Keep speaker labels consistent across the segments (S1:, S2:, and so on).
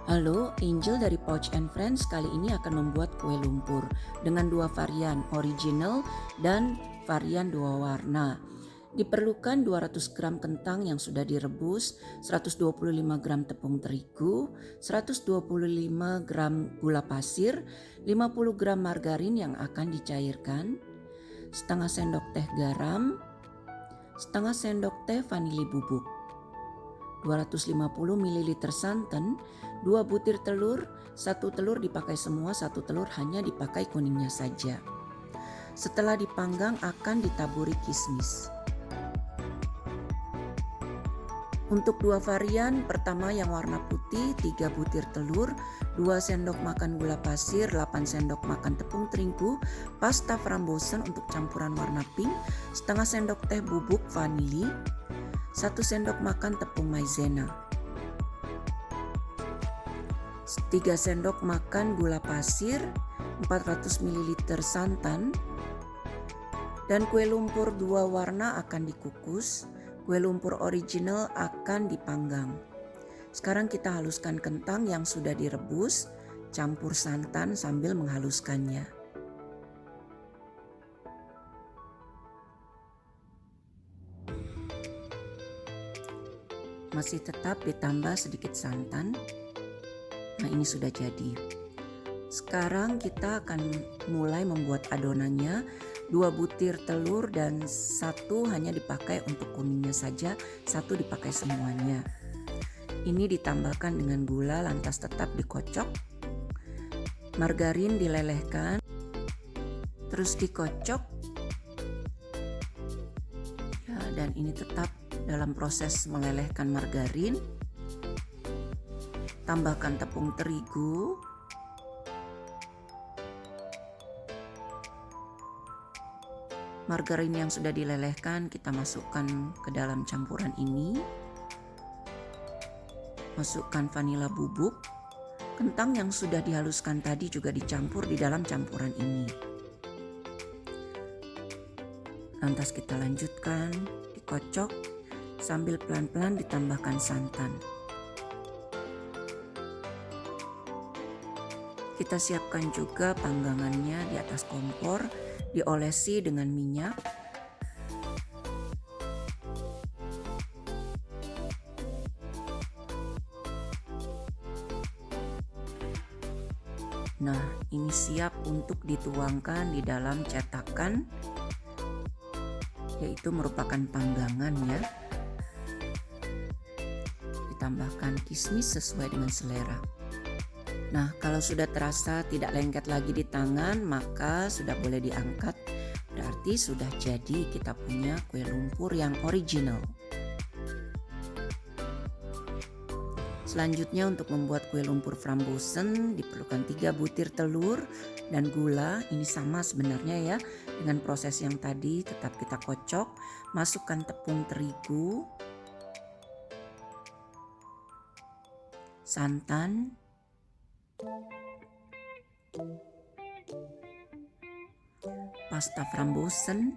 S1: Halo, Angel dari Pouch and Friends kali ini akan membuat kue lumpur dengan dua varian, original dan varian dua warna. Diperlukan 200 gram kentang yang sudah direbus, 125 gram tepung terigu, 125 gram gula pasir, 50 gram margarin yang akan dicairkan, setengah sendok teh garam, setengah sendok teh vanili bubuk, 250 ml santan, 2 butir telur, 1 telur dipakai semua, 1 telur hanya dipakai kuningnya saja. Setelah dipanggang akan ditaburi kismis. Untuk dua varian, pertama yang warna putih 3 butir telur, 2 sendok makan gula pasir, 8 sendok makan tepung terigu, pasta frambozen untuk campuran warna pink, setengah sendok teh bubuk vanili, 1 sendok makan tepung maizena, 3 sendok makan gula pasir, 400 ml santan, dan kue lumpur dua warna akan dikukus. Kue lumpur original akan dipanggang. Sekarang kita haluskan kentang yang sudah direbus, campur santan sambil menghaluskannya. Masih tetap ditambah sedikit santan. Nah, ini sudah jadi. Sekarang kita akan mulai membuat adonannya. 2 butir telur dan 1 hanya dipakai untuk kuningnya saja, 1 dipakai semuanya. Ini ditambahkan dengan gula lantas tetap dikocok. Margarin dilelehkan, terus dikocok. Ya, dan ini tetap dalam proses melelehkan margarin. Tambahkan tepung terigu. Margarin yang sudah dilelehkan kita masukkan ke dalam campuran ini. Masukkan vanila bubuk. Kentang yang sudah dihaluskan tadi juga dicampur di dalam campuran ini. Lantas kita lanjutkan, dikocok sambil pelan-pelan ditambahkan santan. Kita siapkan juga panggangannya di atas kompor, diolesi dengan minyak. Nah, ini siap untuk dituangkan di dalam cetakan, yaitu merupakan panggangan ya. Ditambahkan kismis sesuai dengan selera. Nah, kalau sudah terasa tidak lengket lagi di tangan, maka sudah boleh diangkat. Berarti sudah jadi kita punya kue lumpur yang original. Selanjutnya untuk membuat kue lumpur frambozen diperlukan 3 butir telur dan gula. Ini sama sebenarnya ya dengan proses yang tadi, tetap kita kocok. Masukkan tepung terigu, santan, pasta frambozen,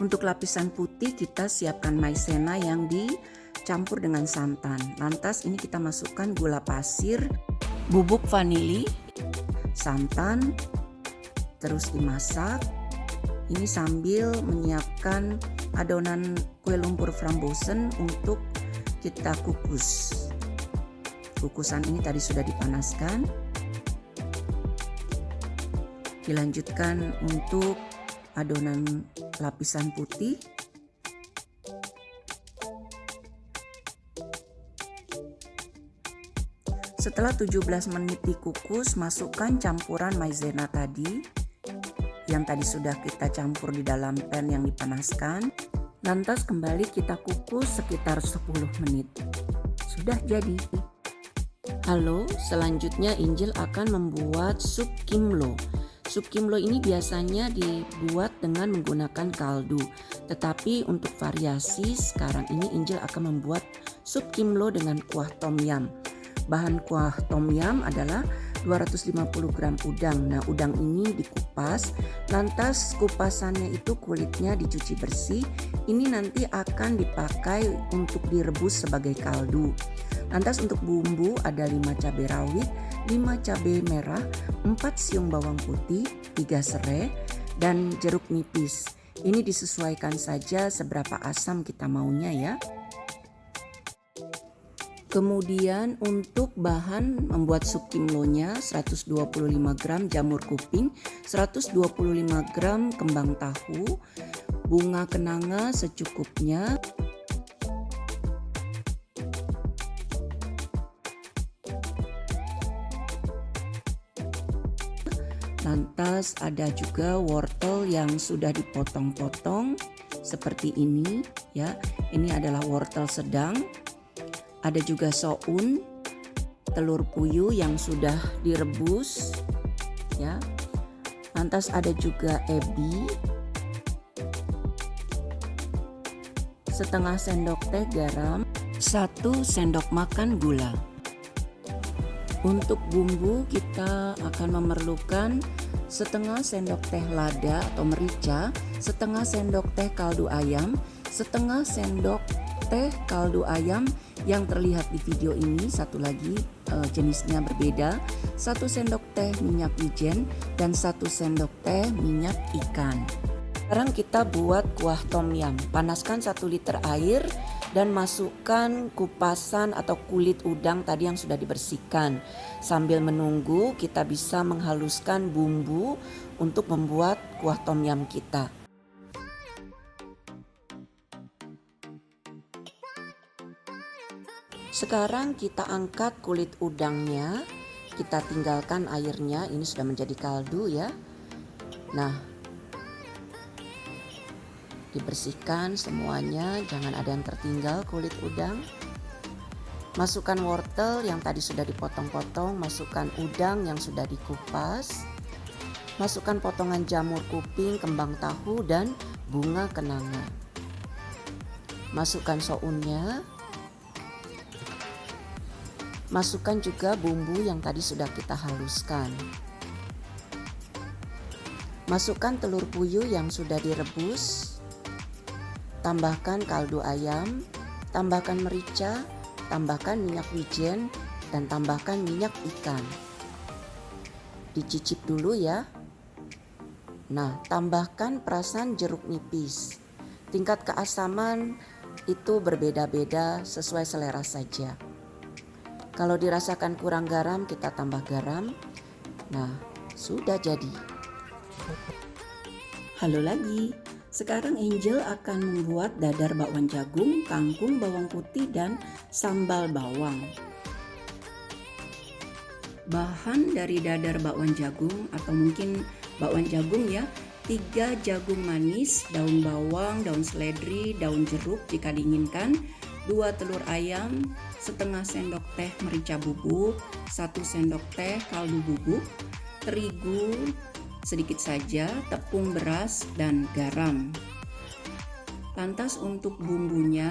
S1: untuk lapisan putih kita siapkan maizena yang dicampur dengan santan. Lantas ini kita masukkan gula pasir, bubuk vanili, santan, terus dimasak. Ini sambil menyiapkan adonan kue lumpur frambozen untuk kita kukus. Kukusan ini tadi sudah dipanaskan. Dilanjutkan untuk adonan lapisan putih. Setelah 17 menit dikukus, masukkan campuran maizena tadi yang tadi sudah kita campur di dalam pan yang dipanaskan. Lantas kembali kita kukus sekitar 10 menit. Sudah jadi. Halo, selanjutnya Angel akan membuat sup kimlo. Sup kimlo ini biasanya dibuat dengan menggunakan kaldu. Tetapi untuk variasi sekarang ini Angel akan membuat sup kimlo dengan kuah tom yum. Bahan kuah tom yum adalah 250 gram udang. Nah, udang ini dikupas, lantas kupasannya itu kulitnya dicuci bersih. Ini nanti akan dipakai untuk direbus sebagai kaldu. Lantas untuk bumbu ada 5 cabai rawit, 5 cabai merah, 4 siung bawang putih, 3 serai, dan jeruk nipis. Ini disesuaikan saja seberapa asam kita maunya ya. Kemudian untuk bahan membuat sup kimlonya 125 gram jamur kuping, 125 gram kembang tahu, bunga kenanga secukupnya, lantas ada juga wortel yang sudah dipotong-potong seperti ini ya. Ini adalah wortel sedang. Ada juga soun, telur puyuh yang sudah direbus ya. Lantas ada juga ebi, setengah sendok teh garam, 1 sendok makan gula. Untuk bumbu kita akan memerlukan setengah sendok teh lada atau merica, setengah sendok teh kaldu ayam, setengah sendok teh kaldu ayam yang terlihat di video ini, satu lagi jenisnya berbeda, 1 sendok teh minyak wijen dan 1 sendok teh minyak ikan. Sekarang kita buat kuah tom yum. Panaskan 1 liter air dan masukkan kupasan atau kulit udang tadi yang sudah dibersihkan. Sambil menunggu kita bisa menghaluskan bumbu untuk membuat kuah tom yum kita. Sekarang kita angkat kulit udangnya, kita tinggalkan airnya, ini sudah menjadi kaldu ya. Nah, dibersihkan semuanya, jangan ada yang tertinggal kulit udang. Masukkan wortel yang tadi sudah dipotong-potong, masukkan udang yang sudah dikupas, masukkan potongan jamur kuping, kembang tahu, dan bunga kenanga. Masukkan sounnya. Masukkan juga bumbu yang tadi sudah kita haluskan. Masukkan telur puyuh yang sudah direbus. Tambahkan kaldu ayam, tambahkan merica, tambahkan minyak wijen, dan tambahkan minyak ikan. Dicicip dulu ya. Nah, tambahkan perasan jeruk nipis. Tingkat keasaman itu berbeda-beda sesuai selera saja. Kalau dirasakan kurang garam, kita tambah garam. Nah, sudah jadi. Halo lagi. Sekarang Angel akan membuat dadar bakwan jagung, kangkung, bawang putih, dan sambal bawang. Bahan dari dadar bakwan jagung atau mungkin bakwan jagung ya, 3 jagung manis, daun bawang, daun seledri, daun jeruk jika diinginkan, 2 telur ayam, setengah sendok teh merica bubuk, 1 sendok teh kaldu bubuk, terigu sedikit saja, tepung beras, dan garam. Lantas untuk bumbunya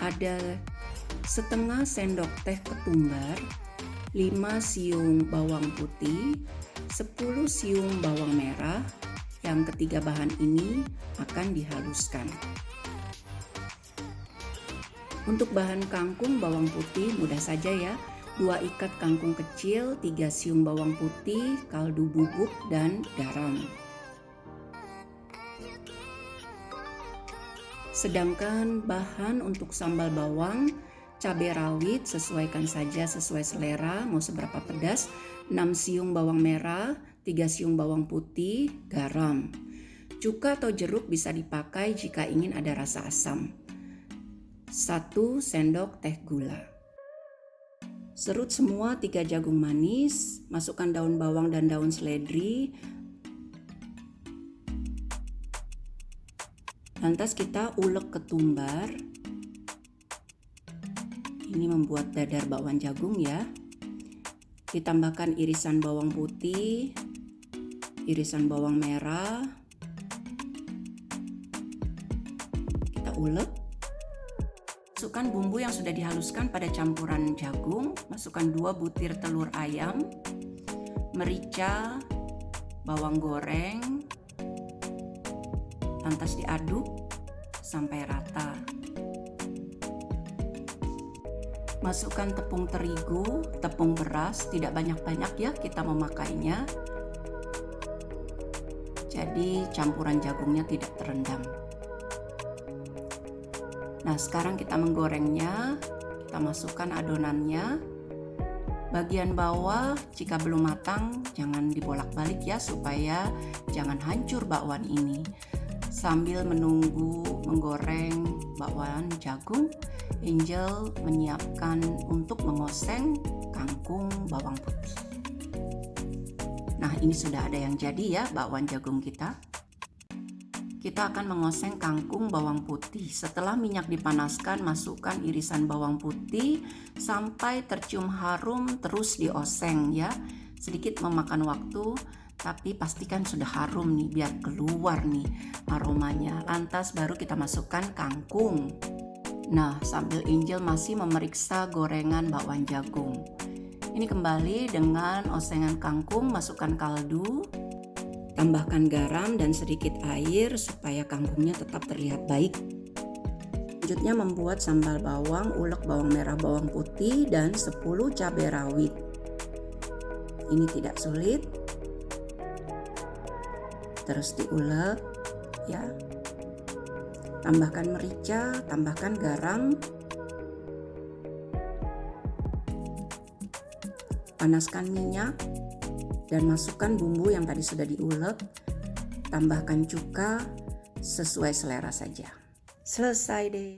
S1: ada setengah sendok teh ketumbar, 5 siung bawang putih, 10 siung bawang merah. Yang ketiga bahan ini akan dihaluskan. Untuk bahan kangkung bawang putih mudah saja ya. 2 ikat kangkung kecil, 3 siung bawang putih, kaldu bubuk, dan garam. Sedangkan bahan untuk sambal bawang, cabai rawit sesuaikan saja sesuai selera, mau seberapa pedas, 6 siung bawang merah, 3 siung bawang putih, garam. Cuka atau jeruk bisa dipakai jika ingin ada rasa asam. 1 sendok teh gula. Serut semua 3 jagung manis, masukkan daun bawang dan daun seledri. Lantas kita ulek ketumbar. Ini membuat dadar bakwan jagung ya. Ditambahkan irisan bawang putih, irisan bawang merah. Kita ulek. Masukkan bumbu yang sudah dihaluskan pada campuran jagung. Masukkan 2 butir telur ayam, merica, bawang goreng, lantas diaduk sampai rata. Masukkan tepung terigu, tepung beras, tidak banyak-banyak ya kita memakainya. Jadi campuran jagungnya tidak terendam. Nah, sekarang kita menggorengnya. Kita masukkan adonannya. Bagian bawah jika belum matang jangan dibolak-balik ya, supaya jangan hancur bakwan ini. Sambil menunggu menggoreng bakwan jagung, Angel menyiapkan untuk mengoseng kangkung bawang putih. Nah, ini sudah ada yang jadi ya bakwan jagung kita. Kita akan mengoseng kangkung bawang putih. Setelah minyak dipanaskan, masukkan irisan bawang putih sampai tercium harum, terus dioseng ya. Sedikit memakan waktu, tapi pastikan sudah harum nih, biar keluar nih aromanya. Lantas baru kita masukkan kangkung. Nah, sambil Angel masih memeriksa gorengan bakwan jagung. Ini kembali dengan osengan kangkung, masukkan kaldu. Tambahkan garam dan sedikit air supaya kangkungnya tetap terlihat baik. Selanjutnya membuat sambal bawang, ulek bawang merah, bawang putih, dan 10 cabai rawit. Ini tidak sulit. Terus diulek ya. Tambahkan merica, tambahkan garam. Panaskan minyak. Dan masukkan bumbu yang tadi sudah diulek, tambahkan cuka sesuai selera saja. Selesai deh.